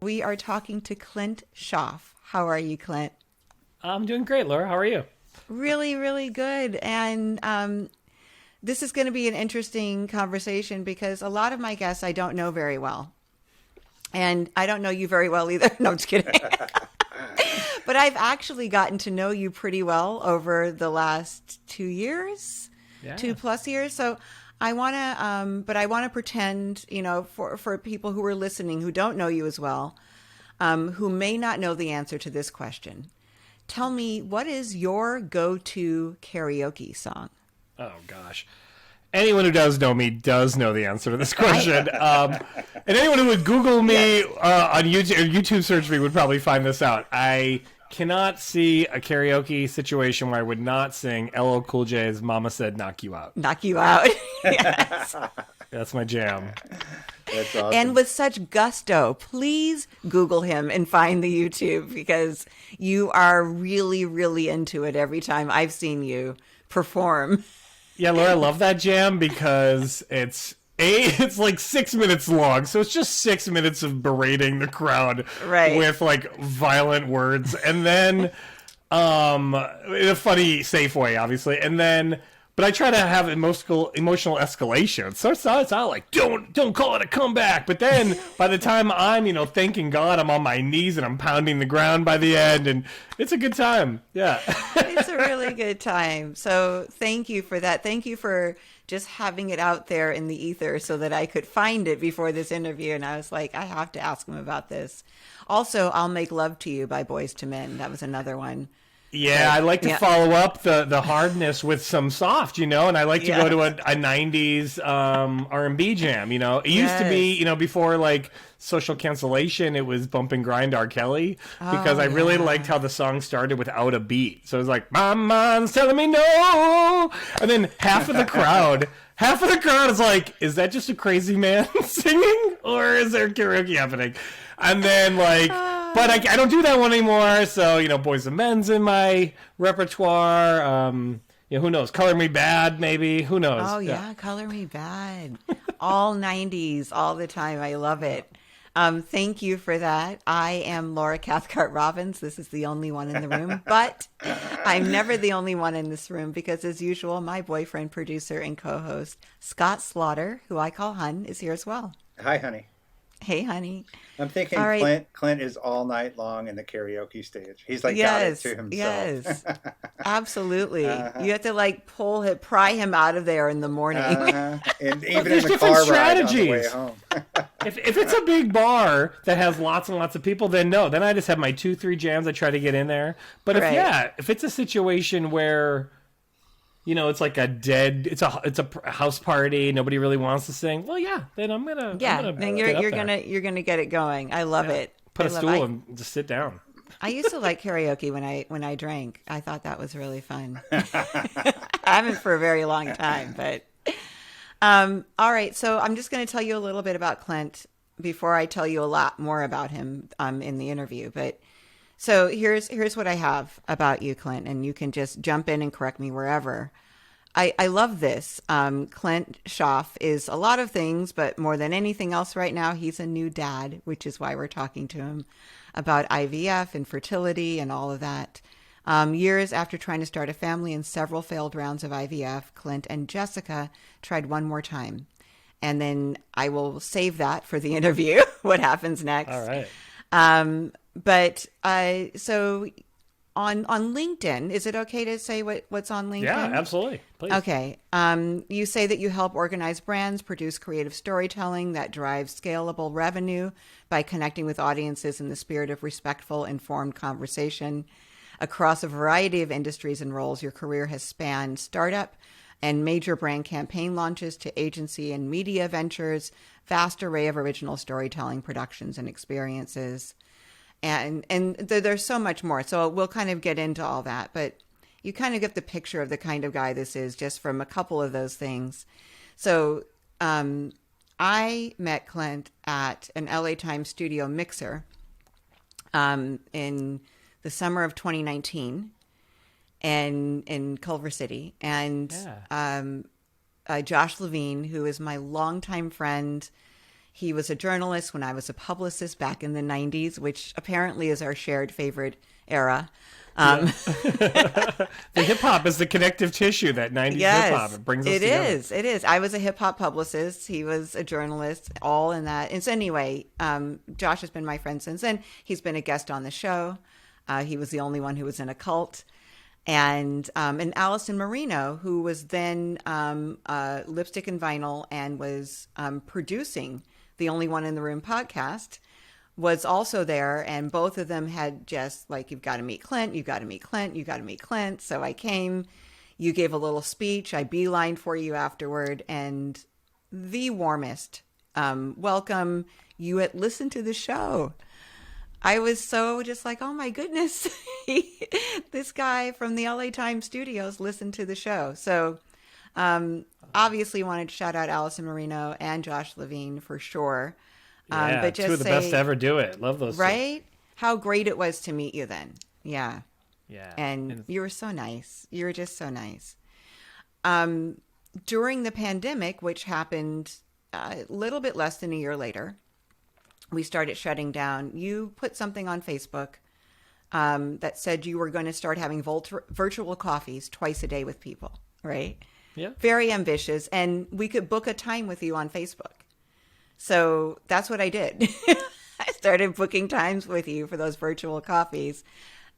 We are talking to Clint Schaff. How are you, Clint? I'm doing great, Laura. How are you? Really, really good. And this is going to be an interesting conversation because a lot of my guests I don't know very well. And I don't know you very well either. No, I'm just kidding. But I've actually gotten to know you pretty well over the last 2 years, 2+ years. So I want to, but I want to pretend, for people who are listening who don't know you as well, who may not know the answer to this question. Tell me, what is your go-to karaoke song? Oh, gosh. Anyone who does know me does know the answer to this question. And anyone who would Google me on YouTube, or YouTube search me would probably find this out. I cannot see a karaoke situation where I would not sing LL Cool J's Mama Said Knock You Out. Knock You Out. Yes. That's my jam. That's awesome. And with such gusto, please Google him and find the YouTube because you are really, really into it every time I've seen you perform. Yeah, Laura, I love that jam because it's like 6 minutes long, so it's just 6 minutes of berating the crowd with like violent words, and then in a funny, safe way, obviously, and then. But I try to have emotional escalation. So it's not like don't call it a comeback. But then by the time I'm thanking God, I'm on my knees and I'm pounding the ground by the end, and it's a good time. Yeah, it's a really good time. So thank you for that. Thank you for just having it out there in the ether so that I could find it before this interview. And I was like, I have to ask him about this. Also, I'll Make Love to You by Boyz II Men. That was another one. Yeah, I like to follow up the hardness with some soft, and I like to go to a 90s R&B jam, It used to be, before like social cancellation, it was Bump and Grind R. Kelly because I really liked how the song started without a beat. So it was like, my mind's telling me no. And then half of the crowd is like, is that just a crazy man singing or is there karaoke happening? And then but I don't do that one anymore. So, Boyz II Men's in my repertoire. Who knows? Color Me Bad, maybe. Who knows? Oh, yeah. Color Me Bad. All 90s, all the time. I love it. Thank you for that. I am Laura Cathcart-Robbins. This is the only one in the room. But I'm never the only one in this room because, as usual, my boyfriend, producer, and co-host, Scott Slaughter, who I call Hun, is here as well. Hi, honey. Hey, honey. I'm thinking Clint is all night long in the karaoke stage. He's got it to himself. Yes, absolutely. You have to pry him out of there in the morning. And even in the car ride on the way home. If it's a big bar that has lots and lots of people, then I just have my 2-3 jams. I try to get in there. But if it's a situation where it's like it's a house party. Nobody really wants to sing. Well, then I'm gonna. Then you're gonna get it going. I love it. Put a stool and just sit down. I used to like karaoke when I drank. I thought that was really fun. I haven't for a very long time, but all right. So I'm just going to tell you a little bit about Clint before I tell you a lot more about him in the interview. But so here's what I have about you, Clint, and you can just jump in and correct me wherever. I love this. Clint Schaff is a lot of things, but more than anything else right now, he's a new dad, which is why we're talking to him about IVF and fertility and all of that. Years after trying to start a family and several failed rounds of IVF, Clint and Jessica tried one more time. And then I will save that for the interview, what happens next. All right. So on LinkedIn, is it okay to say what's on LinkedIn? Yeah, absolutely. Please. Okay. You say that you help organize brands, produce creative storytelling that drives scalable revenue by connecting with audiences in the spirit of respectful, informed conversation. Across a variety of industries and roles, your career has spanned startup and major brand campaign launches to agency and media ventures, vast array of original storytelling productions and experiences. And there's so much more. So we'll kind of get into all that, but you kind of get the picture of the kind of guy this is just from a couple of those things. So I met Clint at an LA Times studio mixer in the summer of 2019 and in Culver City. And Josh Levine, who is my longtime friend, He was a journalist when I was a publicist back in the 90s, which apparently is our shared favorite era. The hip hop is the connective tissue, that 90s hip hop. It brings us together. It is. I was a hip hop publicist. He was a journalist, all in that. And so anyway, Josh has been my friend since then. He's been a guest on the show. He was the only one who was in a cult. And Allison Marino, who was then Lipstick and Vinyl and was producing the Only One in the Room podcast, was also there. And both of them had just like, you've got to meet Clint, you've got to meet Clint, you've got to meet Clint. So I came, you gave a little speech, I beelined for you afterward, and the warmest welcome. You had listened to the show. I was so just like, oh my goodness, this guy from the LA Times studios listened to the show. So obviously wanted to shout out Allison Marino and Josh Levine for sure. Yeah, but just two of the best to ever do it. Love those. Right? Two. How great it was to meet you then. Yeah. Yeah. And you were so nice. You were just so nice. During the pandemic, which happened a little bit less than a year later, we started shutting down. You put something on Facebook that said you were going to start having virtual coffees twice a day with people, right? Yeah. Very ambitious. And we could book a time with you on Facebook. So that's what I did. I started booking times with you for those virtual coffees.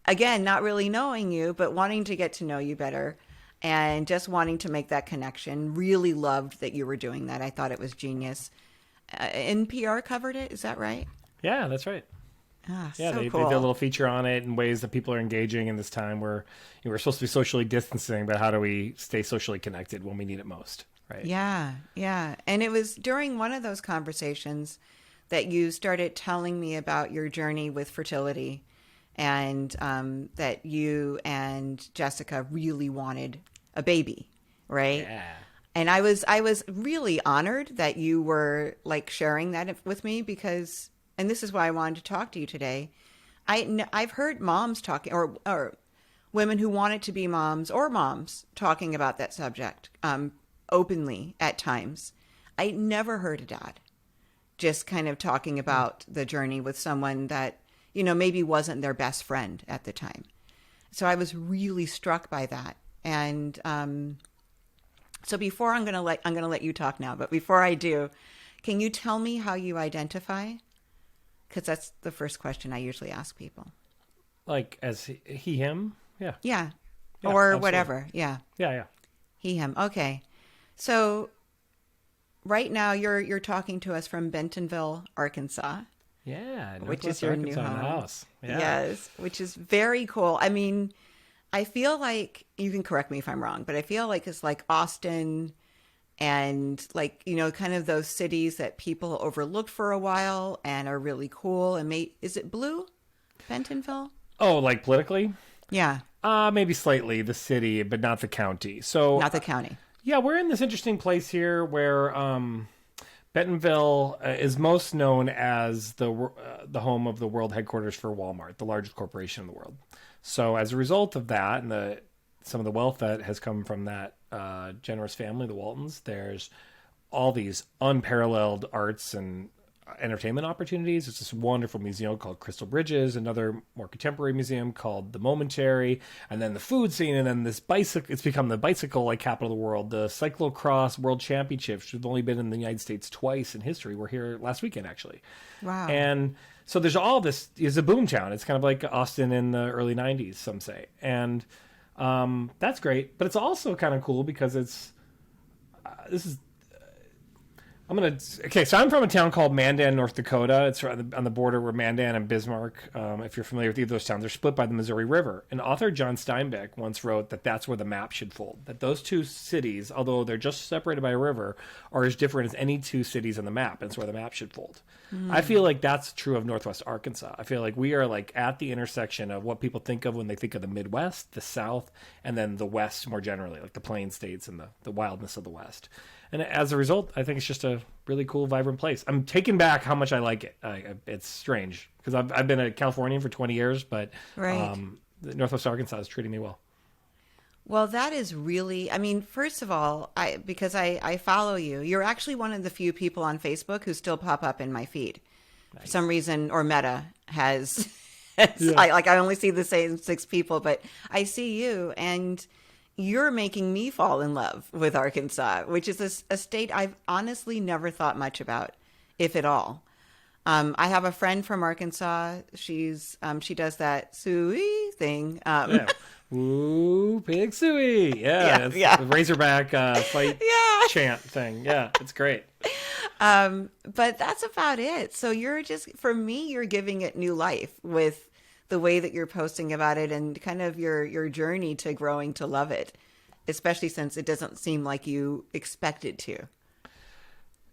Again, not really knowing you, but wanting to get to know you better and just wanting to make that connection. Really loved that you were doing that. I thought it was genius. NPR covered it. Is that right? Yeah, that's right. Ah, yeah, so they cool. did a little feature on it in ways that people are engaging in this time where we're supposed to be socially distancing, but how do we stay socially connected when we need it most? Right. Yeah, yeah. And it was during one of those conversations that you started telling me about your journey with fertility and that you and Jessica really wanted a baby, right? Yeah. And I was really honored that you were like sharing that with me because, and this is why I wanted to talk to you today. I've heard moms talking or women who wanted to be moms or moms talking about that subject openly at times. I never heard a dad just kind of talking about the journey with someone that, maybe wasn't their best friend at the time. So I was really struck by that. And so before I'm going to let you talk now, but before I do, can you tell me how you identify? Because that's the first question I usually ask people. Like as he, him? Yeah. Yeah. Yeah, or absolutely. whatever. Yeah. Yeah. He, him. Okay. So right now you're talking to us from Bentonville, Arkansas. Yeah. Which is your new Arkansas in the home. house. Yeah. Yes. Which is very cool. I mean, I feel like, you can correct me if I'm wrong, but I feel like it's like Austin and like, kind of those cities that people overlooked for a while and are really cool. And is it blue? Bentonville? Oh, like politically? Yeah. Maybe slightly the city, but not the county. So Not the county. Yeah, we're in this interesting place here where Bentonville is most known as the home of the world headquarters for Walmart, the largest corporation in the world. So as a result of that and some of the wealth that has come from that generous family, the Waltons, there's all these unparalleled arts and entertainment opportunities. It's this wonderful museum called Crystal Bridges, another more contemporary museum called The Momentary, and then the food scene, and then this bicycle. It's become the bicycle capital of the world. The cyclocross world championships, which have only been in the United States twice in history, were here last weekend actually. Wow. And so there's all this. It's a boom town. It's kind of like Austin in the early 90s, some say, and that's great. But it's also kind of cool because it's so I'm from a town called Mandan, North Dakota. It's on the border where Mandan and Bismarck, if you're familiar with either of those towns, they're split by the Missouri River. And author John Steinbeck once wrote that that's where the map should fold. That those two cities, although they're just separated by a river, are as different as any two cities on the map. And it's where the map should fold. I feel like that's true of Northwest Arkansas. I feel like we are like at the intersection of what people think of when they think of the Midwest, the South, and then the West more generally, like the Plain States and the wildness of the West. And as a result, I think it's just a really cool, vibrant place. I'm taking back how much I like it. It's strange because I've been a Californian for 20 years, but right. Northwest Arkansas is treating me well. Well, that is really, I mean, first of all, because I follow you, you're actually one of the few people on Facebook who still pop up in my feed. Nice. For some reason, or Meta has, I only see the same 6 people, but I see you, and you're making me fall in love with Arkansas, which is a state I've honestly never thought much about, if at all. I have a friend from Arkansas. She does that suey thing. Woo, pig suey. Yeah. The Razorback fight chant thing. Yeah, it's great. But that's about it. So for me, you're giving it new life with the way that you're posting about it and kind of your journey to growing to love it, especially since it doesn't seem like you expected to.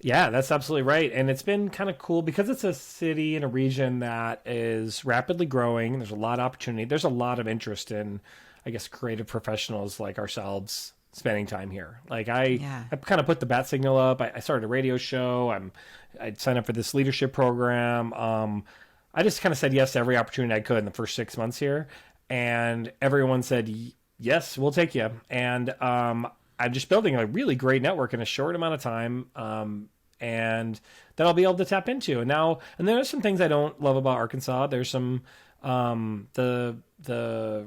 Yeah, that's absolutely right. And it's been kind of cool because it's a city and a region that is rapidly growing. There's a lot of opportunity. There's a lot of interest in, I guess, creative professionals like ourselves spending time here. Like I kind of put the bat signal up. I started a radio show. I signed up for this leadership program. I just kind of said yes to every opportunity I could in the first 6 months here. And everyone said, yes, we'll take you. And I'm just building a really great network in a short amount of time, and that I'll be able to tap into. And there are some things I don't love about Arkansas. There's some the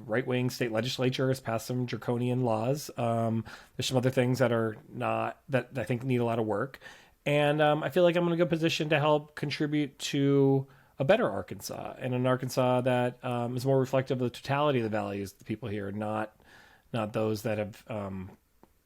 right-wing state legislature has passed some draconian laws. There's some other things that I think need a lot of work, and I feel like I'm in a good position to help contribute to a better Arkansas, and an Arkansas that is more reflective of the totality of the values of the people here, not those that have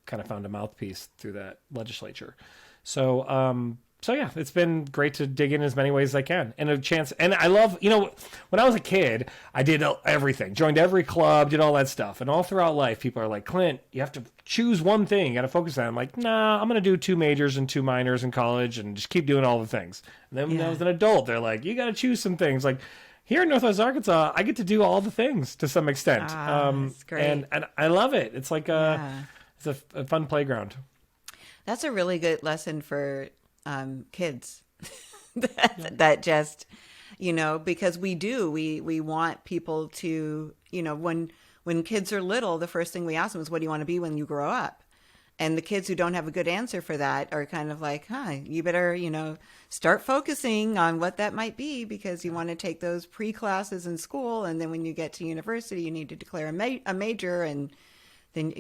kind of found a mouthpiece through that legislature. So yeah, it's been great to dig in as many ways as I can, and a chance. And I love, when I was a kid, I did everything, joined every club, did all that stuff. And all throughout life, people are like, Clint, you have to choose one thing. You got to focus on it. I'm like, nah, I'm going to do 2 majors and 2 minors in college and just keep doing all the things. And then when I was an adult, they're like, you got to choose some things. Like here in Northwest Arkansas, I get to do all the things to some extent. That's great. And I love it. It's like it's a fun playground. That's a really good lesson for kids that just, because we want people to, when kids are little, the first thing we ask them is, what do you want to be when you grow up? And the kids who don't have a good answer for that are kind of like, you better, start focusing on what that might be, because you want to take those pre-classes in school. And then when you get to university, you need to declare a major, and then,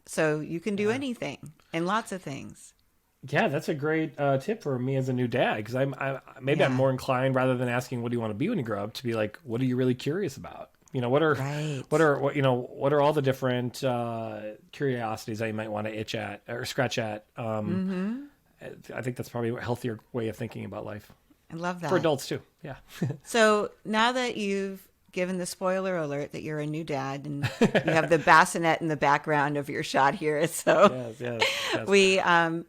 so you can do anything and lots of things. Yeah, that's a great tip for me as a new dad, because I'm more inclined, rather than asking what do you want to be when you grow up, to be like, what are you really curious about? What are all the different curiosities that you might want to itch at or scratch at? I think that's probably a healthier way of thinking about life. I love that. For adults too. Yeah. So now that you've given the spoiler alert that you're a new dad, and you have the bassinet in the background of your shot here. So yes.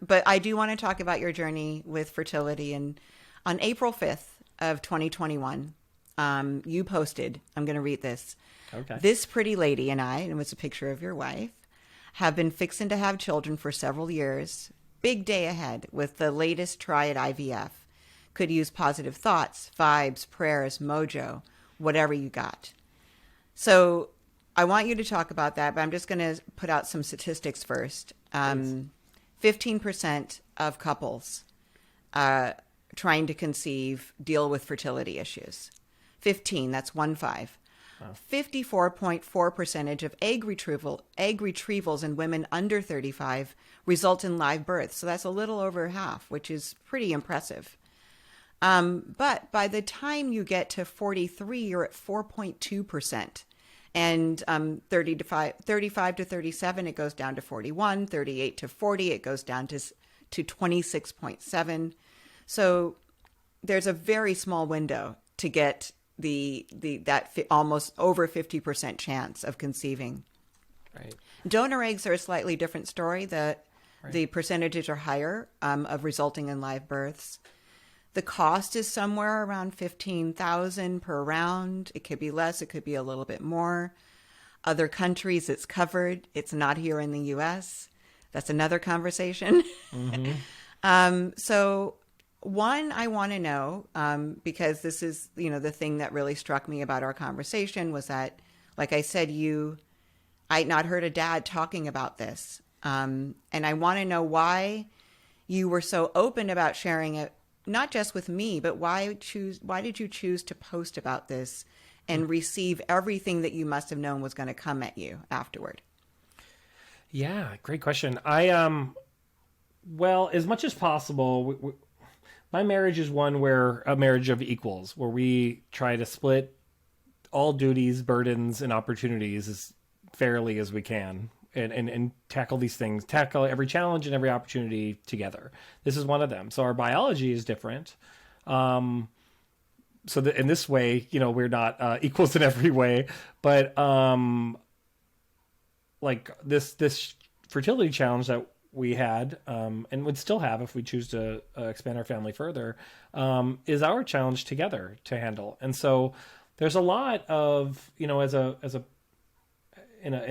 But I do want to talk about your journey with fertility. And on April 5th of 2021, you posted, I'm going to read this. Okay. This pretty lady and I, and it was a picture of your wife, have been fixing to have children for several years. Big day ahead with the latest try at IVF. Could use positive thoughts, vibes, prayers, mojo, whatever you got. So I want you to talk about that, but I'm just going to put out some statistics first. 15% of couples trying to conceive deal with fertility issues. 15, that's 15. Wow. 54.4% of egg retrievals in women under 35 result in live births. So that's a little over half, which is pretty impressive. But by the time you get to 43, you're at 4.2%. And 35 to 37, it goes down to 41. 38 to 40, it goes down to 26.7. So there's a very small window to get almost over 50% chance of conceiving. Right. Donor eggs are a slightly different story. The percentages are higher of resulting in live births. The cost is somewhere around $15,000 per round. It could be less. It could be a little bit more. Other countries, it's covered. It's not here in the U.S. That's another conversation. Mm-hmm. So one, I want to know, because this is, the thing that really struck me about our conversation was that, like I said, I had not heard a dad talking about this. And I want to know why you were so open about sharing it, not just with me, but why did you choose to post about this and receive everything that you must have known was going to come at you afterward? Yeah, great question. Well, as much as possible, my marriage is a marriage of equals, where we try to split all duties, burdens, and opportunities as fairly as we can, and tackle these things, tackle every challenge and every opportunity together. This is one of them. So our biology is different. So that in this way, we're not equals in every way, but like this fertility challenge that we had, and would still have if we choose to expand our family further, is our challenge together to handle. And so there's a lot of, in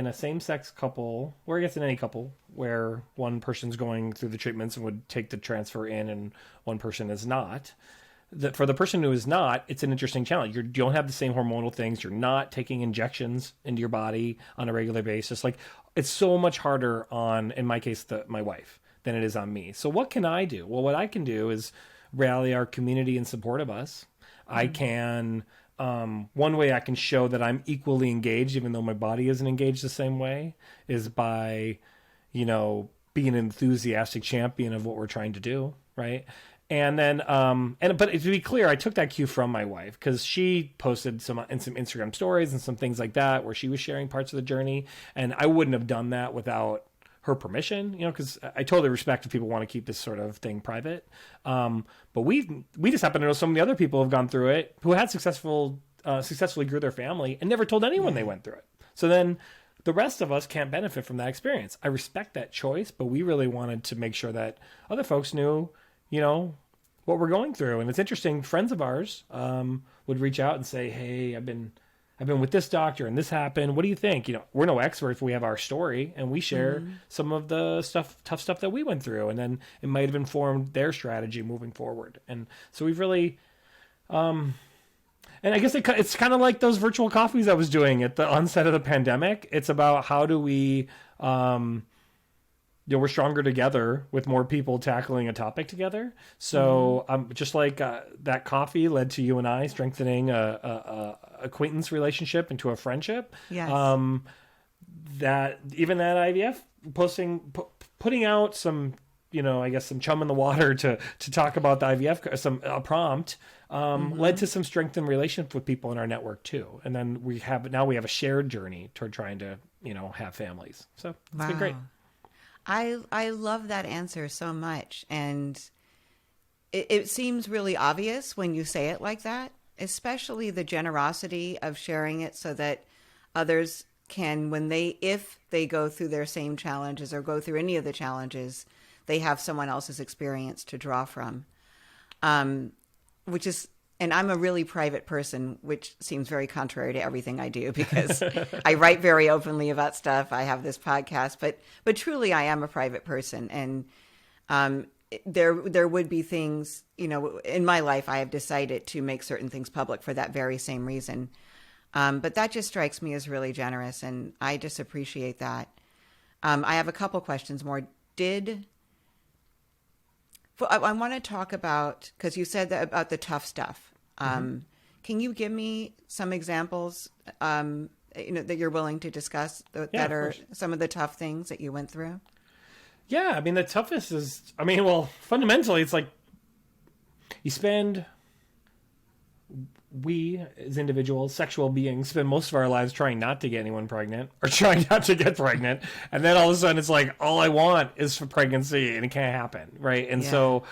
a same-sex couple, or I guess in any couple, where one person's going through the treatments and would take the transfer in and one person is not. For the person who is not, it's an interesting challenge. You don't have the same hormonal things. You're not taking injections into your body on a regular basis. Like, it's so much harder on, in my case, my wife, than it is on me. So what can I do? Well, what I can do is rally our community in support of us. Mm-hmm. I can, one way I can show that I'm equally engaged, even though my body isn't engaged the same way, is by, being an enthusiastic champion of what we're trying to do, right? And then, but to be clear, I took that cue from my wife, because she posted some Instagram stories and some things like that where she was sharing parts of the journey, and I wouldn't have done that without her permission, because I totally respect if people want to keep this sort of thing private. But we just happen to know so many other people have gone through it who had successfully grew their family and never told anyone they went through it. So then the rest of us can't benefit from that experience. I respect that choice, but we really wanted to make sure that other folks knew, what we're going through. And it's interesting, friends of ours would reach out and say, hey, I've been with this doctor and this happened. What do you think? We're no experts. We have our story and we share some of the tough stuff that we went through. And then it might have informed their strategy moving forward. And so we've really, and I guess it's kind of like those virtual coffees I was doing at the onset of the pandemic. It's about how do we, we're stronger together with more people tackling a topic together. So just like that coffee led to you and I strengthening a acquaintance relationship into a friendship. Yes. That IVF putting out some, I guess some chum in the water to talk about the IVF, a prompt, led to some strengthened relationship with people in our network too. And then we have a shared journey toward trying to, have families. So it's been great. I love that answer so much. And it seems really obvious when you say it like that, especially the generosity of sharing it so that others can, if they go through their same challenges or go through any of the challenges, they have someone else's experience to draw from, and I'm a really private person, which seems very contrary to everything I do because I write very openly about stuff. I have this podcast, but truly I am a private person. And there would be things, in my life, I have decided to make certain things public for that very same reason. But that just strikes me as really generous, and I just appreciate that. I have a couple questions more. I want to talk about, because you said that about the tough stuff. Can you give me some examples, that you're willing to discuss that are some of the tough things that you went through? Yeah, the toughest is, fundamentally, it's like we as individuals, sexual beings, spend most of our lives trying not to get anyone pregnant or trying not to get pregnant. And then all of a sudden it's like, all I want is for pregnancy and it can't happen. Right. And so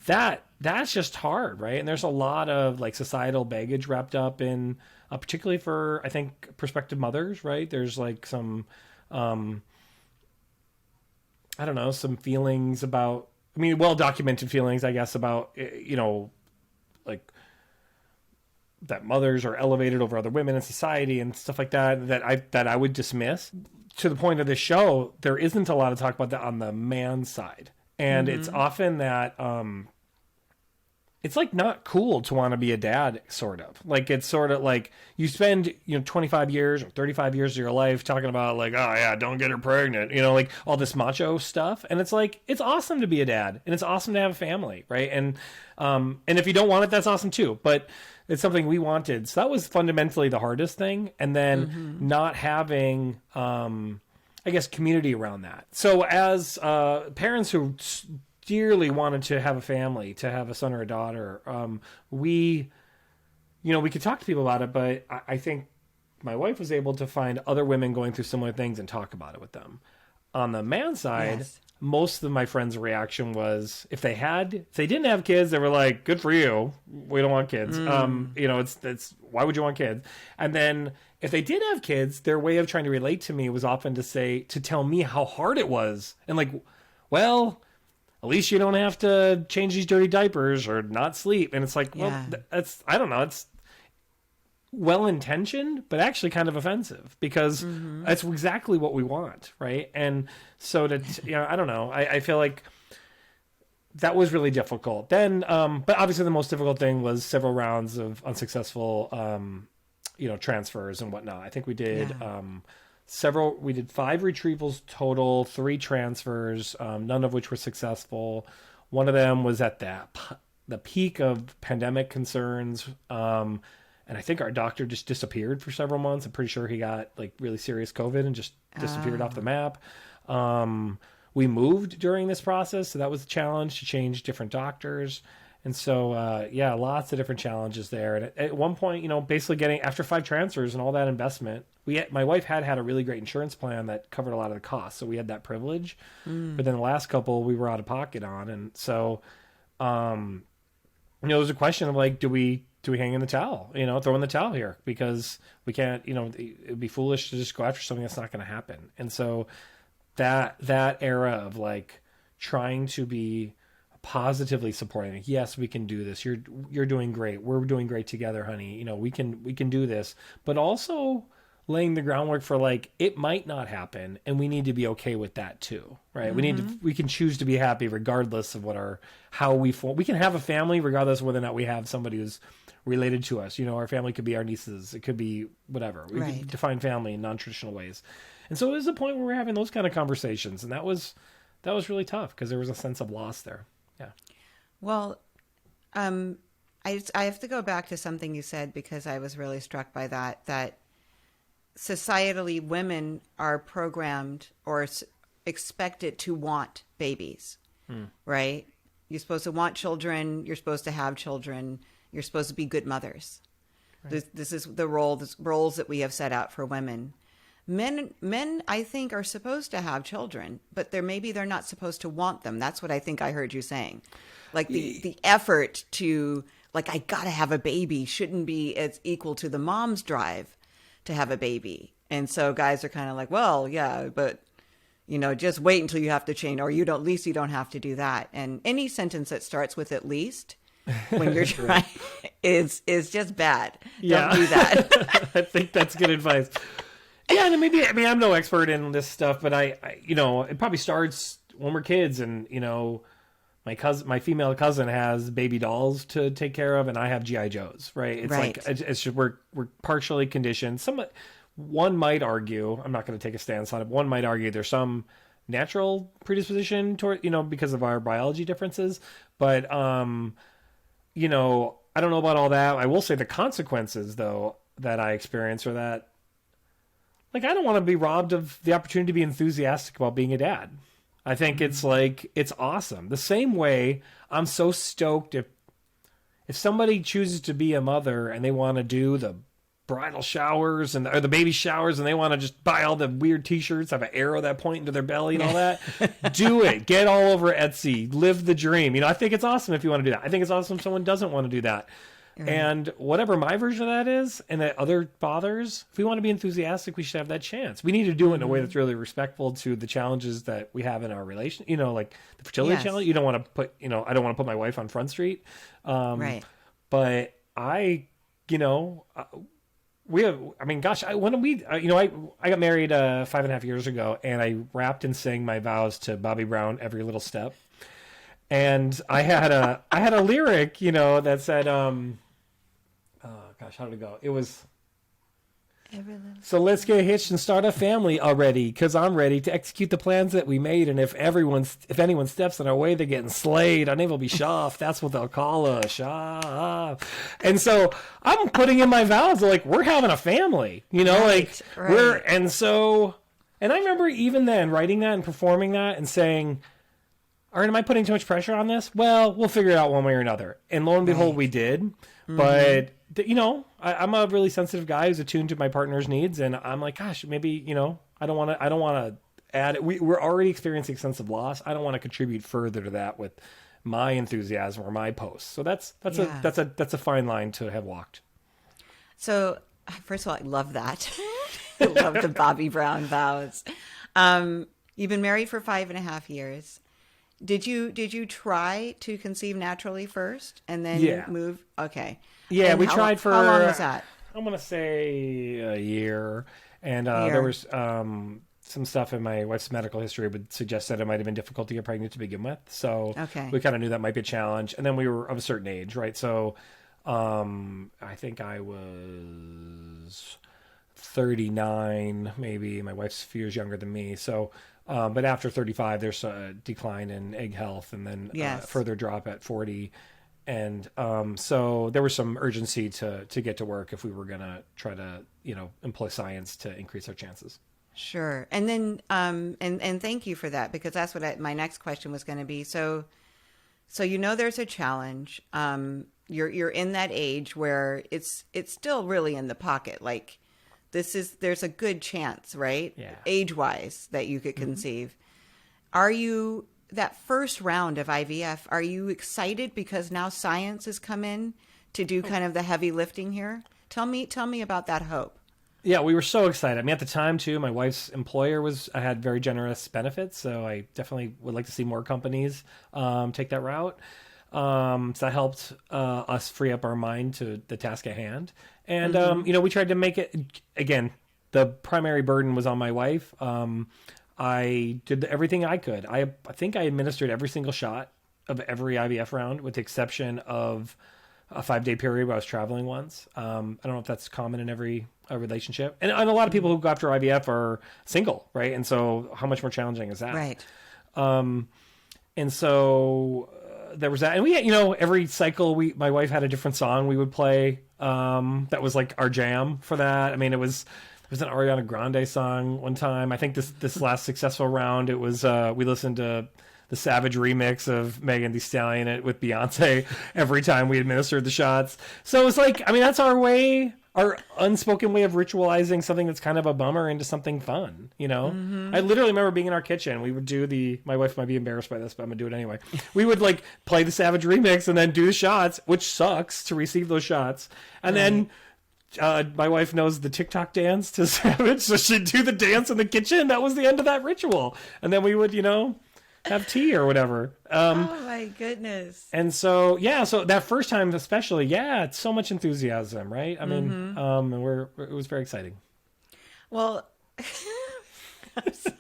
that's just hard. Right. And there's a lot of like societal baggage wrapped up in, particularly for, I think, prospective mothers. Right. There's like some, some feelings about, well-documented feelings, I guess, about, like, that mothers are elevated over other women in society and stuff like that, that I would dismiss. To the point of this show, there isn't a lot of talk about that on the man side. And it's often that, it's like not cool to want to be a dad, sort of. Like, it's sort of like you spend, 25 years or 35 years of your life talking about like, oh yeah, don't get her pregnant, like all this macho stuff. And it's like, it's awesome to be a dad and it's awesome to have a family. Right. And if you don't want it, that's awesome too. But it's something we wanted. So that was fundamentally the hardest thing. And then not having, I guess, community around that. So as parents who dearly wanted to have a family, to have a son or a daughter, we could talk to people about it, but I think my wife was able to find other women going through similar things and talk about it with them. On the man side, most of my friends' reaction was if they didn't have kids, they were like, good for you. We don't want kids. It's why would you want kids? And then if they did have kids, their way of trying to relate to me was often to tell me how hard it was. And like, well, at least you don't have to change these dirty diapers or not sleep. And it's like, well, I don't know. It's well-intentioned, but actually kind of offensive because that's exactly what we want. Right. And so I don't know. I feel like that was really difficult then. But obviously the most difficult thing was several rounds of unsuccessful, transfers and whatnot. I think we did, we did 5 retrievals total, 3 transfers, none of which were successful. One of them was at the peak of pandemic concerns. And I think our doctor just disappeared for several months. I'm pretty sure he got like really serious COVID and just disappeared off the map. We moved during this process. So that was a challenge to change different doctors. And so, lots of different challenges there. And at one point, basically after 5 transfers and all that investment, my wife had a really great insurance plan that covered a lot of the costs. So we had that privilege, but then the last couple we were out of pocket on. And so, it was a question of like, do we hang in the towel, throw in the towel here because we can't, it'd be foolish to just go after something that's not going to happen. And so that era of like trying to be positively supporting, like, yes, we can do this. You're doing great. We're doing great together, honey. We can do this, but also laying the groundwork for like, it might not happen. And we need to be okay with that too. Right. We can choose to be happy regardless of how we form. We can have a family regardless of whether or not we have somebody who's related to us. Our family could be our nieces. It could be whatever. We can define family in non-traditional ways. And so it was a point where we're having those kind of conversations. And that was really tough because there was a sense of loss there. Yeah. Well, I have to go back to something you said because I was really struck by that societally women are programmed or expected to want babies, right? You're supposed to want children. You're supposed to have children. You're supposed to be good mothers. Right. This is the roles that we have set out for women. Men, I think, are supposed to have children, but they're not supposed to want them. That's what I think I heard you saying. Like the effort to, like, I gotta have a baby shouldn't be as equal to the mom's drive to have a baby. And so guys are kind of like, well, yeah, but just wait until you have to change, or at least you don't have to do that. And any sentence that starts with at least when you're trying is just bad. Yeah. Don't do that. I think that's good advice. Yeah, and maybe, I'm no expert in this stuff, but it probably starts when we're kids and, my female cousin has baby dolls to take care of and I have GI Joes, right? It's like, it's just, we're partially conditioned. One might argue, I'm not going to take a stance on it, one might argue there's some natural predisposition toward, because of our biology differences, but, I don't know about all that. I will say the consequences though, that I experience are that, like, I don't want to be robbed of the opportunity to be enthusiastic about being a dad. I think it's like, it's awesome. The same way I'm so stoked if somebody chooses to be a mother and they want to do the bridal showers or the baby showers and they want to just buy all the weird t-shirts, have an arrow that point into their belly and all that, do it. Get all over Etsy. Live the dream. I think it's awesome if you want to do that. I think it's awesome if someone doesn't want to do that. Right. And whatever my version of that is, and that other fathers, if we want to be enthusiastic, we should have that chance. We need to do it in a way that's really respectful to the challenges that we have in our relation. Like the fertility challenge. You don't want to put, I don't want to put my wife on Front Street. Right. But I got married 5.5 years ago, and I rapped and sang my vows to Bobby Brown every little step. And I had a lyric, you know, that said, oh gosh, how did it go? It was, so let's get hitched and start a family already, because I'm ready to execute the plans that we made. And if anyone steps in our way, they're getting slayed. Our name will be Schaff. That's what they'll call us, Schaff. And so I'm putting in my vows, like, we're having a family, you know, and I remember even then writing that and performing that and saying, all right, am I putting too much pressure on this? Well, we'll figure it out one way or another. And lo and behold, we did. Mm-hmm. But, you know, I'm a really sensitive guy who's attuned to my partner's needs. And I'm like, gosh, maybe, you know, I don't want to add it. We're already experiencing a sense of loss. I don't want to contribute further to that with my enthusiasm or my posts. So that's a fine line to have walked. So first of all, I love that. I love the Bobby Brown vows. You've been married for 5.5 years. Did you try to conceive naturally first and then move? Okay. Yeah, and we tried for... How long was that? I'm going to say a year. And there was some stuff in my wife's medical history would suggest that it might have been difficult to get pregnant to begin with. So we kind of knew that might be a challenge. And then we were of a certain age, right? So I think I was 39, maybe. My wife's a few years younger than me. So... but after 35, there's a decline in egg health, and then further drop at 40. And so there was some urgency to get to work if we were going to try to, you know, employ science to increase our chances. Sure. And then, and thank you for that, because that's what my next question was going to be. So you know, there's a challenge. You're in that age where it's still really in the pocket, like. There's a good chance, right? Yeah. Age-wise, that you could conceive. Are you, that first round of IVF, are you excited because now science has come in to do kind of the heavy lifting here? Tell me about that hope. Yeah, we were so excited. I mean, at the time too, my wife's employer had very generous benefits, so I definitely would like to see more companies take that route. So that helped us free up our mind to the task at hand. And, you know, we tried to make it, again, the primary burden was on my wife. I did everything I could. I think I administered every single shot of every IVF round, with the exception of a 5-day period where I was traveling once. I don't know if that's common in every relationship. And a lot of people who go after IVF are single, right? And so how much more challenging is that? Right. And so... there was that, and we had, you know, every cycle my wife had a different song we would play that was like our jam for that. I mean, there was an Ariana Grande song one time. I think this last successful round, it was we listened to the Savage remix of Megan Thee Stallion with Beyonce every time we administered the shots. So it was like, I mean, that's our unspoken way of ritualizing something that's kind of a bummer into something fun, you know? Mm-hmm. I literally remember being in our kitchen. We would do my wife might be embarrassed by this, but I'm gonna do it anyway. We would like play the Savage remix and then do the shots, which sucks to receive those shots. And then my wife knows the TikTok dance to Savage, so she'd do the dance in the kitchen. That was the end of that ritual. And then we would, you know, have tea or whatever. Oh my goodness. And so, so that first time especially, it's so much enthusiasm, right? I mean, and it was very exciting. Well, I'm sorry.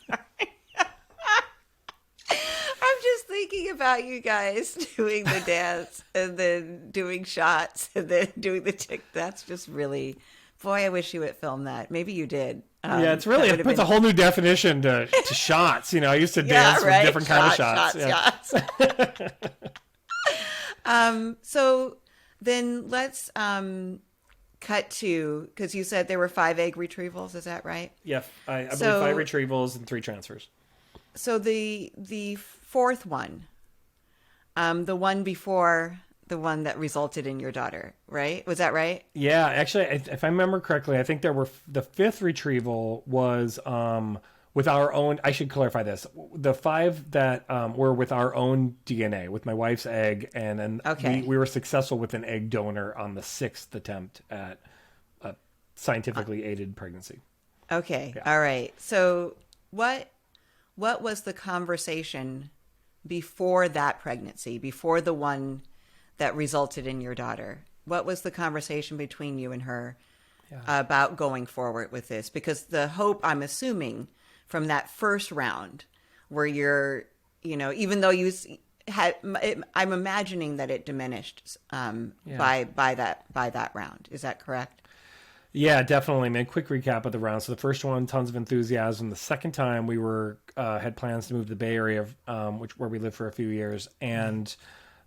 I'm just thinking about you guys doing the dance and then doing shots and then doing the tick. That's just really, boy, I wish you would film that. Maybe you did. It puts a whole new definition to shots. You know, I used to dance with different kind of shots. So then let's cut to, because you said there were 5 egg retrievals. Is that right? Yeah, I believe 5 retrievals and 3 transfers. So the fourth one, the one before the one that resulted in your daughter, right? Was that right? Yeah, actually, if I remember correctly, I think the 5th retrieval was with our own. I should clarify this: the 5 that were with our own DNA, with my wife's egg, and then we were successful with an egg donor on the 6th attempt at a scientifically aided pregnancy. Okay, all right. So what was the conversation before that pregnancy, before the one that resulted in your daughter? What was the conversation between you and her about going forward with this? Because the hope, I'm assuming, from that first round where you're, you know, even though I'm imagining that it diminished by that round. Is that correct? Yeah, definitely, man. Quick recap of the round. So the first one, tons of enthusiasm. The second time, we had plans to move to the Bay Area, where we lived for a few years, and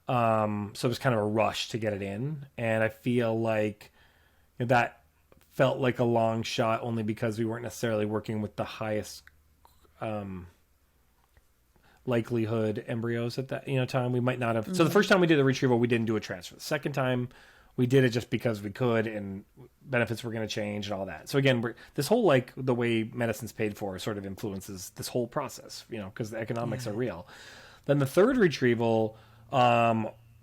so it was kind of a rush to get it in. And I feel like that felt like a long shot, only because we weren't necessarily working with the highest likelihood embryos at that time. We might not have. So the first time we did the retrieval, we didn't do a transfer. The second time, we did it just because we could, and benefits were going to change and all that. So again, this whole the way medicine's paid for sort of influences this whole process, because the economics are real. Then the third retrieval,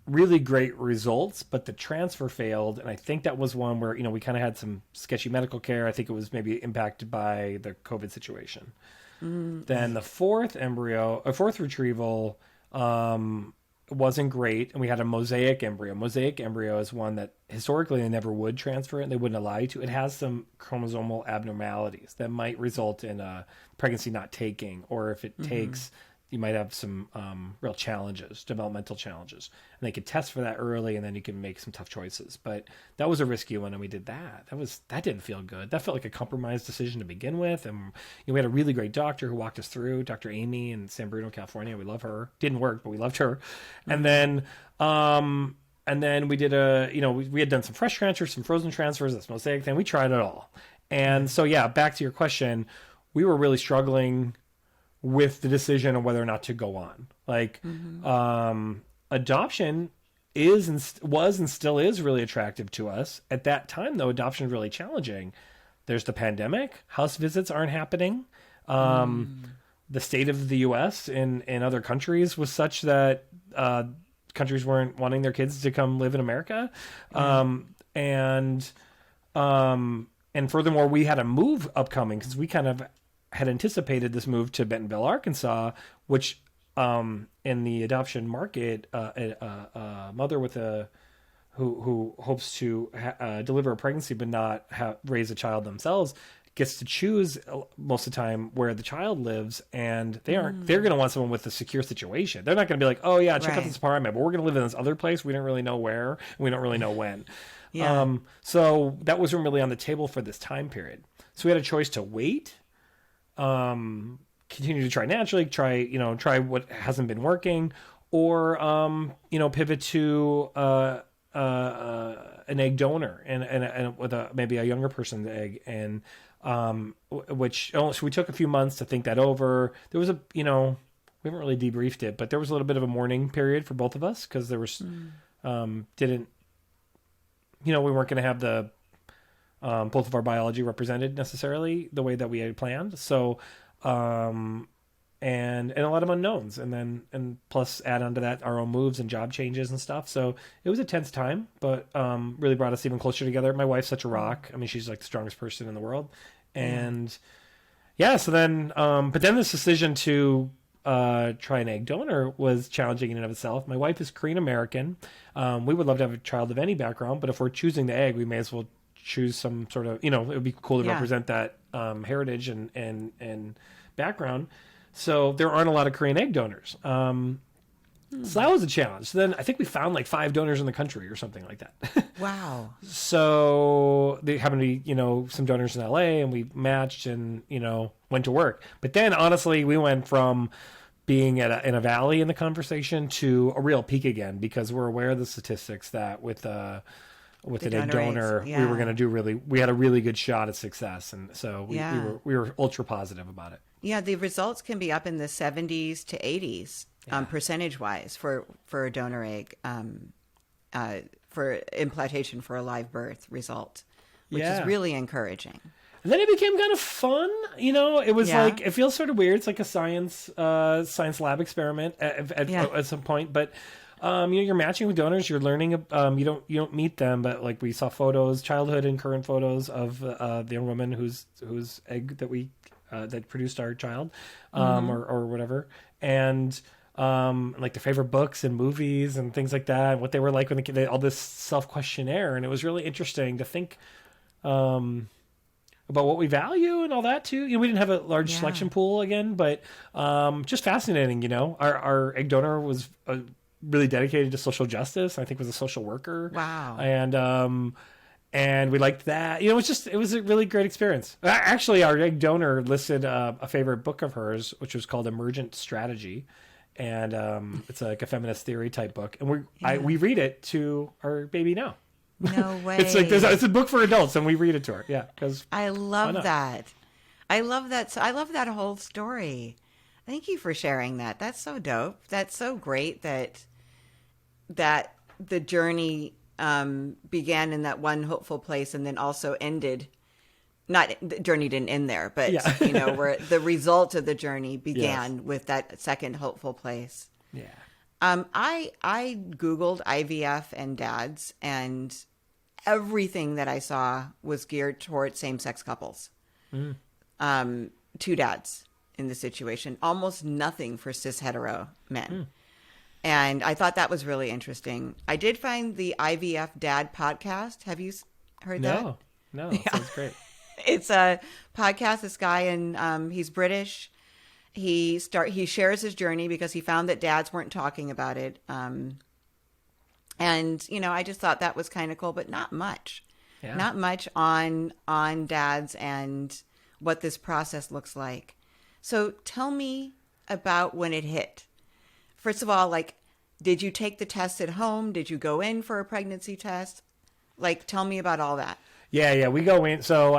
really great results, but the transfer failed, and I think that was one where we kind of had some sketchy medical care. I think it was maybe impacted by the COVID situation. Then the fourth retrieval wasn't great, and we had a mosaic embryo. Mosaic embryo is one that historically they never would transfer, and they wouldn't allow you to. It has some chromosomal abnormalities that might result in a pregnancy not taking, or if it takes, you might have some real challenges, developmental challenges. And they could test for that early, and then you can make some tough choices. But that was a risky one, and we did that. That didn't feel good. That felt like a compromised decision to begin with. And we had a really great doctor who walked us through, Dr. Amy in San Bruno, California. We love her. Didn't work, but we loved her. And then we did we had done some fresh transfers, some frozen transfers, this mosaic thing. We tried it all. And so, yeah, back to your question, we were really struggling with the decision of whether or not to go on. Adoption was and still is really attractive to us. At that time, though, adoption is really challenging. There's the pandemic. House visits aren't happening. The state of the U.S. in other countries was such that countries weren't wanting their kids to come live in America. And furthermore, we had a move upcoming because we kind of had anticipated this move to Bentonville, Arkansas, which in the adoption market, a mother who hopes to deliver a pregnancy but not raise a child themselves gets to choose most of the time where the child lives, and they're going to want someone with a secure situation. They're not going to be like, oh yeah, check out this apartment, but we're going to live in this other place. We don't really know where, and we don't really know when. So that wasn't really on the table for this time period. So we had a choice to wait, continue to try naturally, try what hasn't been working, or pivot to an egg donor and with maybe a younger person's egg, and so we took a few months to think that over. There was we haven't really debriefed it, but there was a little bit of a mourning period for both of us because there was we weren't going to have the both of our biology represented necessarily the way that we had planned. So, and a lot of unknowns, and plus add on to that our own moves and job changes and stuff. So it was a tense time, but really brought us even closer together. My wife's such a rock. I mean, she's like the strongest person in the world. And so then, but then this decision to try an egg donor was challenging in and of itself. My wife is Korean American. We would love to have a child of any background, but if we're choosing the egg, we may as well choose some sort of, it would be cool to represent that heritage and background. So there aren't a lot of Korean egg donors. So that was a challenge. So then I think we found like 5 donors in the country or something like that. Wow. So there happened to be, some donors in LA, and we matched and, went to work. But then honestly, we went from being in a valley in the conversation to a real peak again, because we're aware of the statistics that with an egg donor, we were going to we had a really good shot at success. And so we were ultra positive about it. Yeah, the results can be up in the 70s to 80s percentage-wise for a donor egg for implantation for a live birth result, which is really encouraging. And then it became kind of fun, It was like, it feels sort of weird. It's like a science lab experiment at some point, but. You're matching with donors. You're learning. You don't meet them, but like we saw photos, childhood and current photos of the young woman whose egg that we that produced our child, or whatever, and like their favorite books and movies and things like that, and what they were like when they all this self questionnaire, and it was really interesting to think. about what we value and all that too. We didn't have a large selection pool again, but just fascinating. Our egg donor was really dedicated to social justice. I think was a social worker. Wow. And we liked that. It was a really great experience. Actually, our egg donor listed a favorite book of hers, which was called Emergent Strategy. And it's like a feminist theory type book. And we read it to our baby now. No way. It's a book for adults, and we read it to her. Yeah, because I love that. I love that. So I love that whole story. Thank you for sharing that. That's so dope. That's so great that the journey began in that one hopeful place and then also ended. Not the journey didn't end there, but where the result of the journey began with that second hopeful place. Yeah. I Googled IVF and dads, and everything that I saw was geared towards same-sex couples. Two dads in the situation, almost nothing for cis hetero men. And I thought that was really interesting. I did find the Ivf Dad Podcast. Have you heard that? No, that sounds great. It's a podcast. This guy, and he's British. He shares his journey because he found that dads weren't talking about it. And I just thought that was kind of cool, but not much. Yeah. Not much on dads and what this process looks like. So tell me about when it hit. First of all, did you take the test at home? Did you go in for a pregnancy test? Tell me about all that. Yeah, we go in. So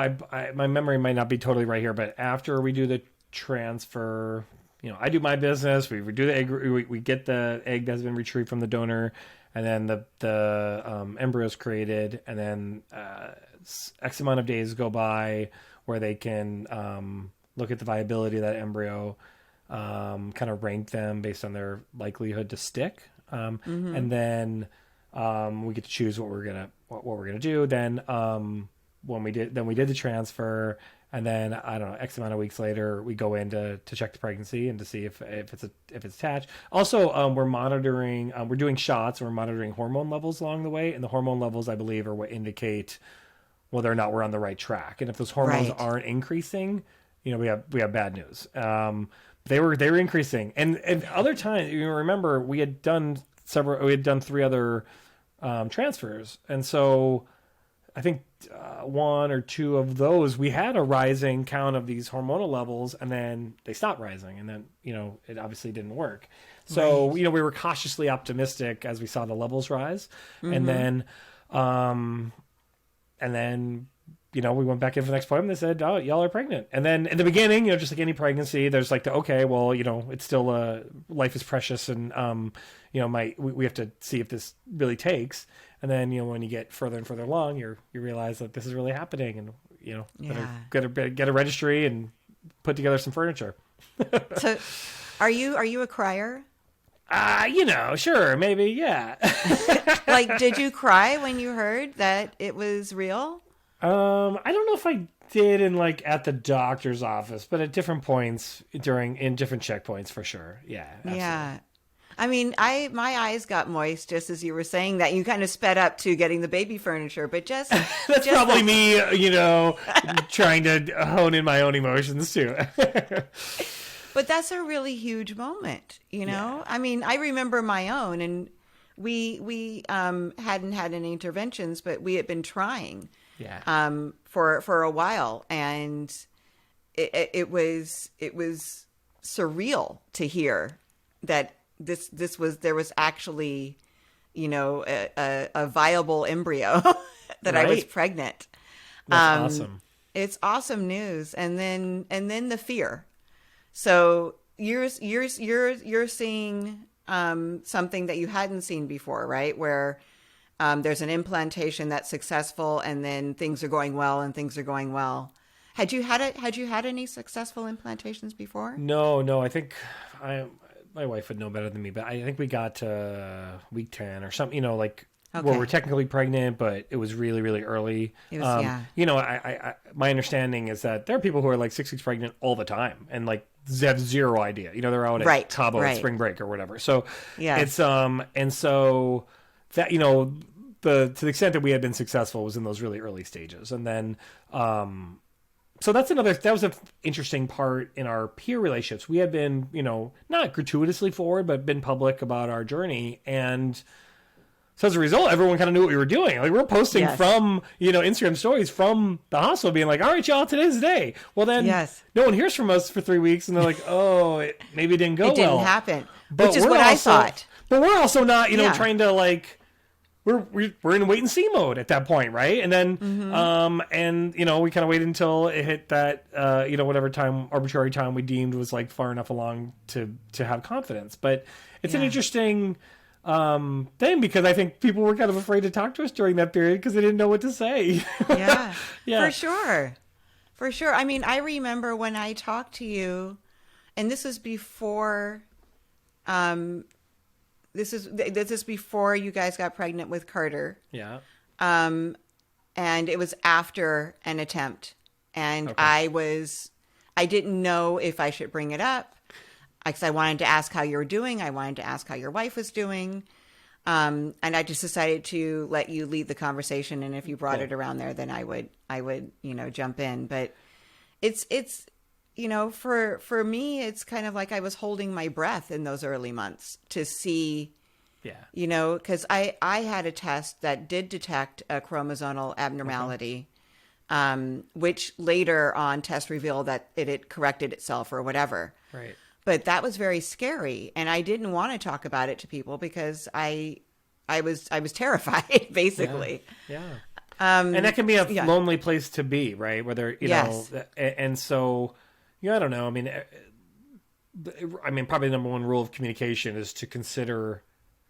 my memory might not be totally right here, but after we do the transfer, I do my business. We do the egg. We get the egg that's been retrieved from the donor, and then the embryo is created, and then X amount of days go by where they can look at the viability of that embryo, kind of rank them based on their likelihood to stick, and then we get to choose what we're gonna do. Then we did the transfer, and then I don't know, X amount of weeks later, we go in to check the pregnancy and to see if it's attached. Also, we're monitoring. We're doing shots. We're monitoring hormone levels along the way, and the hormone levels, I believe, are what indicate whether or not we're on the right track. And if those hormones aren't increasing, we have bad news. They were increasing, and other times, remember, we had done 3 other transfers, and so I think 1 or 2 of those we had a rising count of these hormonal levels, and then they stopped rising, and then it obviously didn't work. So we were cautiously optimistic as we saw the levels rise, and then we went back in for the next appointment. They said, "Oh, y'all are pregnant." And then in the beginning, just like any pregnancy, there's it's still life is precious, and we have to see if this really takes. And then when you get further and further along, you realize that this is really happening, and better get a registry and put together some furniture. So, are you a crier? Sure, maybe, yeah. Did you cry when you heard that it was real? I don't know if I did at the doctor's office, but at different points in different checkpoints for sure. Yeah. Absolutely. Yeah. I mean, my eyes got moist just as you were saying that. You kind of sped up to getting the baby furniture, but that's probably me, trying to hone in my own emotions too. But that's a really huge moment, Yeah. I mean, I remember my own, and we hadn't had any interventions, but we had been trying. Yeah. For a while, and it was surreal to hear that there was actually, a viable embryo that I was pregnant. That's awesome. It's awesome news, and then the fear. So you're seeing something that you hadn't seen before, right? Where there's an implantation that's successful, and then things are going well, and things are going well. Had you had any successful implantations before? No. I think my wife would know better than me, but I think we got to week 10 or something. Where we're technically pregnant, but it was really, really early. It was, I my understanding is that there are people who are 6 weeks pregnant all the time, and they have zero idea. They're out at Cabo at spring break or whatever. So it's and so that to the extent that we had been successful was in those really early stages, and then so that was an interesting part in our peer relationships. We had been, not gratuitously forward, but been public about our journey. And so as a result, everyone kind of knew what we were doing. Like we're posting from, Instagram stories from the hospital being like, all right, y'all, today's the day. Well, then no one hears from us for 3 weeks. And they're like, oh, maybe it didn't go well. It didn't happen, which is what I thought. But we're also not, trying to like, we're in wait and see mode at that point, right? And then, we kind of waited until it hit that, whatever arbitrary time we deemed was like far enough along to have confidence. But it's an interesting thing because I think people were kind of afraid to talk to us during that period because they didn't know what to say. Yeah, for sure. I mean, I remember when I talked to you, and this was before. This is before you guys got pregnant with Carter. Yeah. And it was after an attempt. And I didn't know if I should bring it up because I wanted to ask how you were doing. I wanted to ask how your wife was doing. And I just decided to let you lead the conversation. And if you brought it around there, then I would, jump in. But it's, for me, it's kind of like I was holding my breath in those early months to see, because I had a test that did detect a chromosomal abnormality, which later on test revealed that it had corrected itself or whatever. Right. But that was very scary. And I didn't want to talk about it to people because I was terrified, basically. Yeah. And that can be a lonely place to be, right? Whether, and so... Yeah, I don't know. I mean, probably the number one rule of communication is to consider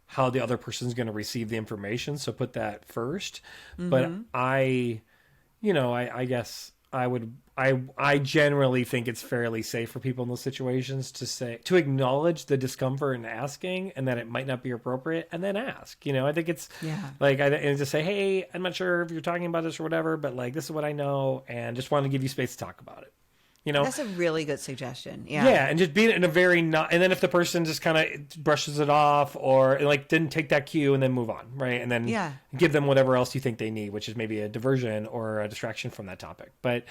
how the other person's going to receive the information. So put that first. Mm-hmm. But I guess I generally think it's fairly safe for people in those situations to acknowledge the discomfort in asking and that it might not be appropriate and then ask. I think it's and just say, hey, I'm not sure if you're talking about this or whatever, but like, this is what I know. And just want to give you space to talk about it. That's a really good suggestion. Yeah. Yeah. And just being in a very and then if the person just kind of brushes it off or like didn't take that cue and then move on. Right. And then give them whatever else you think they need, which is maybe a diversion or a distraction from that topic. But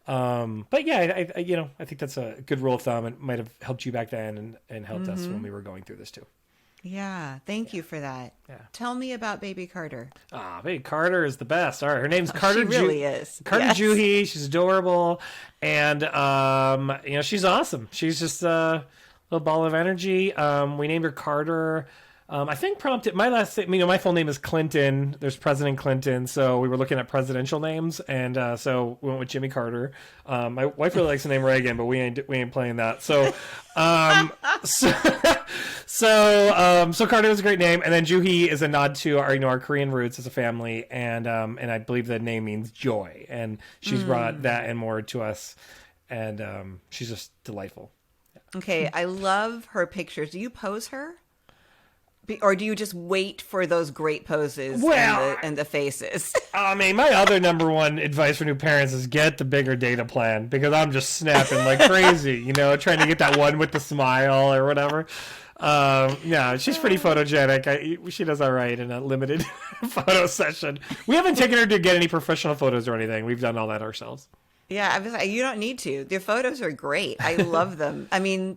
yeah, I think that's a good rule of thumb. It might have helped you back then and helped us when we were going through this too. Yeah, thank you for that. Yeah. Tell me about baby Carter. Baby Carter is the best. All right, her name's Carter. She really is. Carter Juhee. She's adorable, and she's awesome. She's just a little ball of energy. We named her Carter. I think prompted my last name. My full name is Clinton. There's President Clinton, so we were looking at presidential names, and so we went with Jimmy Carter. My wife really likes the name Reagan, but we ain't playing that. So, so Carter is a great name, and then Juhee is a nod to our Korean roots as a family, and I believe the name means joy, and she's brought that and more to us, and she's just delightful. Okay, I love her pictures. Do you pose her? Or do you just wait for those great poses and the faces? I mean, my other number one advice for new parents is get the bigger data plan because I'm just snapping like crazy, trying to get that one with the smile or whatever. She's pretty photogenic. She does all right in a limited photo session. We haven't taken her to get any professional photos or anything. We've done all that ourselves. Yeah, I was like, you don't need to. The photos are great. I love them. I mean,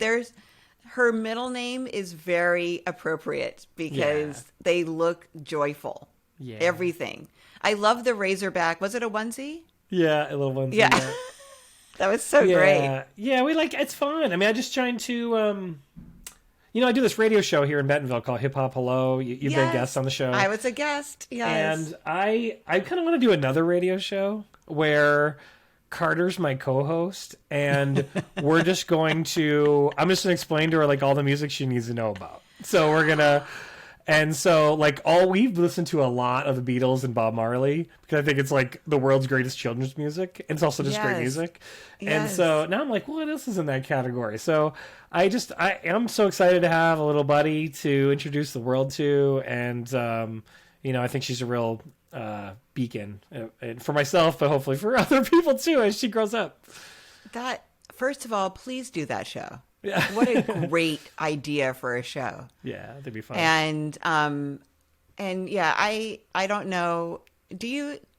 her middle name is very appropriate because they look joyful. Yeah. Everything. I love the Razorback. Was it a onesie? Yeah, a little onesie. Yeah. That was so great. Yeah, it's fun. I mean, I just trying to, I do this radio show here in Bentonville called Hip Hop Hello. You've been a guest on the show. I was a guest, yes. And I kind of want to do another radio show where Carter's my co-host, and I'm just going to explain to her like all the music she needs to know about. So we've listened to a lot of the Beatles and Bob Marley because I think it's like the world's greatest children's music. And it's also just great music. Yes. And so now I'm like, what else is in that category? So I am so excited to have a little buddy to introduce the world to. And, I think she's a real beacon for myself, but hopefully for other people too as she grows up. First of all, please do that show. Yeah. What a great idea for a show. Yeah, that'd be fun. And I don't know.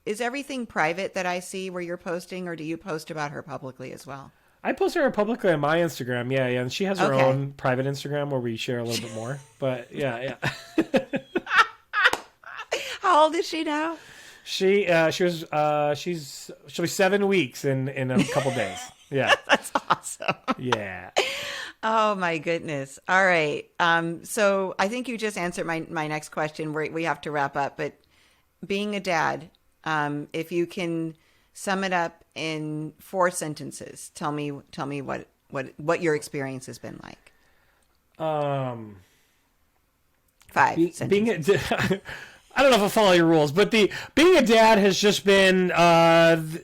is everything private that I see where you're posting, or do you post about her publicly as well? I post her publicly on my Instagram. Yeah. And she has her Okay. own private Instagram where we share a little bit more. But yeah. How old is she now? She'll be 7 weeks in a couple days. Yeah. That's awesome. Yeah. Oh my goodness. All right. So I think you just answered my next question. We have to wrap up, but being a dad, if you can sum it up in 4 sentences, tell me what your experience has been like. 5 sentences. I don't know if I'll follow your rules, but being a dad has just been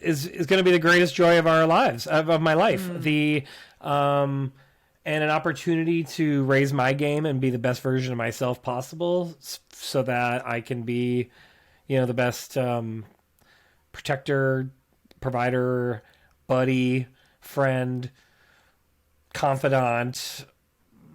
is going to be the greatest joy of our lives, of my life. And an opportunity to raise my game and be the best version of myself possible, so that I can be, the best protector, provider, buddy, friend, confidant,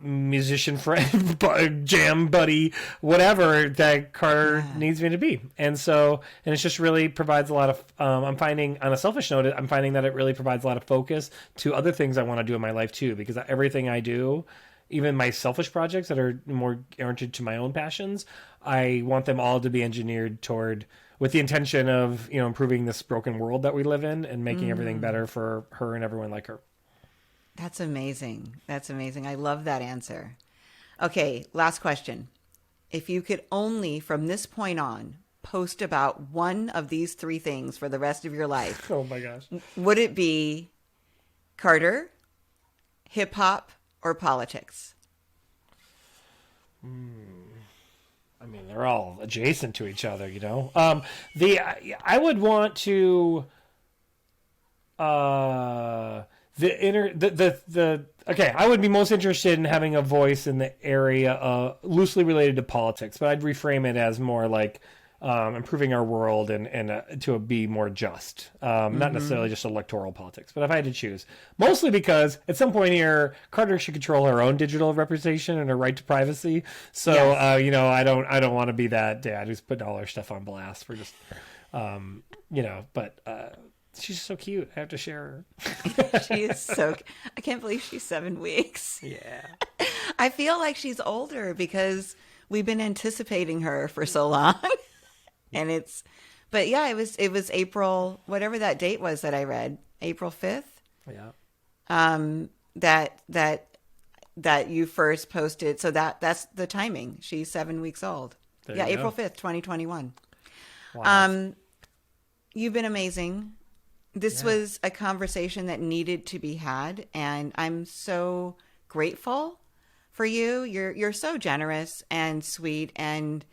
musician friend, jam buddy, whatever that Carter needs me to be. And it's just really provides a lot of, I'm finding, on a selfish note, I'm finding that it really provides a lot of focus to other things I want to do in my life too, because everything I do, even my selfish projects that are more oriented to my own passions, I want them all to be engineered toward, with the intention of, improving this broken world that we live in and making everything better for her and everyone like her. That's amazing. That's amazing. I love that answer. Okay, last question. If you could only, from this point on, post about one of these 3 things for the rest of your life, Oh my gosh. would it be Carter, hip hop, or politics? I mean, they're all adjacent to each other, I would want to, I would be most interested in having a voice in the area loosely related to politics, but I'd reframe it as more like improving our world and to be more just, not necessarily just electoral politics. But if I had to choose, mostly because at some point here, Carter should control her own digital reputation and her right to privacy. So Yes. I don't want to be that dad who's putting all her stuff on blast for just, but. She's so cute. I have to share her. She is I can't believe she's 7 weeks. Yeah. I feel like she's older because we've been anticipating her for so long. But yeah, it was April, whatever that date was that I read, April 5th. Yeah. That you first posted. So that's the timing. She's 7 weeks old. There Yeah. you April go. 5th, 2021. Wow. You've been amazing. This was a conversation that needed to be had, and I'm so grateful for you. You're so generous and sweet, and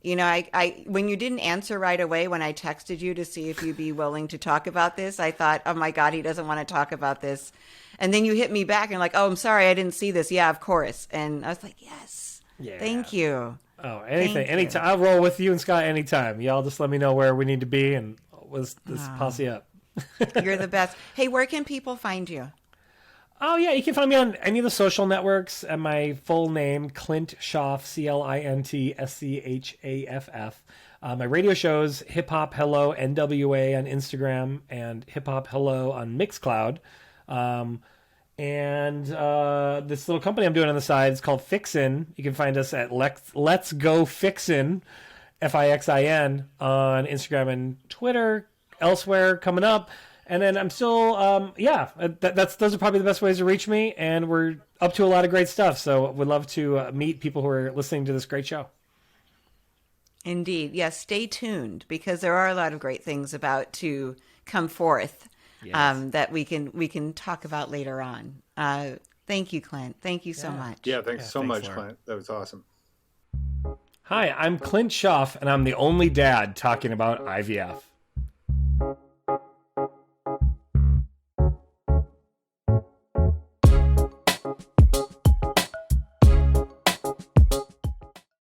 I when you didn't answer right away when I texted you to see if you'd be willing to talk about this, I thought, oh my God, he doesn't want to talk about this. And then you hit me back and like, oh, I'm sorry, I didn't see this. Yeah, of course. And I was like, yes, thank you. Oh, anytime. I'll roll with you and Scott anytime. Y'all just let me know where we need to be, and let's posse up. You're the best. Hey, where can people find you? Oh, yeah. You can find me on any of the social networks at my full name, Clint Schaff, ClintSchaff. My radio shows, Hip Hop Hello NWA on Instagram and Hip Hop Hello on Mixcloud. And this little company I'm doing on the side is called Fixin. You can find us at Let's Go Fixin, Fixin, on Instagram and Twitter. Elsewhere coming up, and then I'm still those are probably the best ways to reach me, and we're up to a lot of great stuff, so would love to meet people who are listening to this great show. Indeed. Yes, stay tuned, because there are a lot of great things about to come forth. Yes. That we can talk about later on. Thank you, Clint. Thank you so much. Yeah, thanks so much, Lauren. Clint. That was awesome. Hi, I'm Clint Schaff, and I'm the only dad talking about IVF.